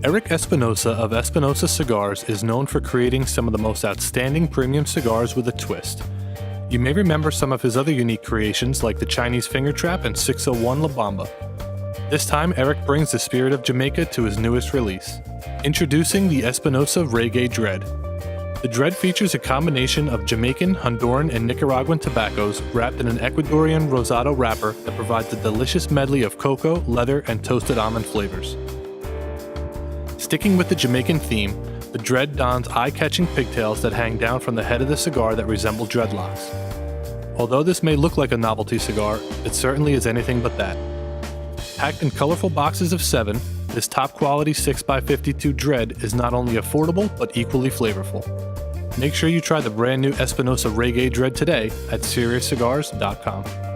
Erik Espinosa of Espinosa Cigars is known for creating some of the most outstanding premium cigars with a twist. You may remember some of his other unique creations like the Chinese Finger Trap and 601 La Bamba. This time, Erik brings the spirit of Jamaica to his newest release. Introducing the Espinosa Reggae Dread. The Dread features a combination of Jamaican, Honduran, and Nicaraguan tobaccos wrapped in an Ecuadorian rosado wrapper that provides a delicious medley of cocoa, leather, and toasted almond flavors. Sticking with the Jamaican theme, the Dread dons eye-catching pigtails that hang down from the head of the cigar that resemble dreadlocks. Although this may look like a novelty cigar, it certainly is anything but that. Packed in colorful boxes of 7, this top-quality 6x52 Dread is not only affordable but equally flavorful. Make sure you try the brand new Espinosa Reggae Dread today at SeriousCigars.com.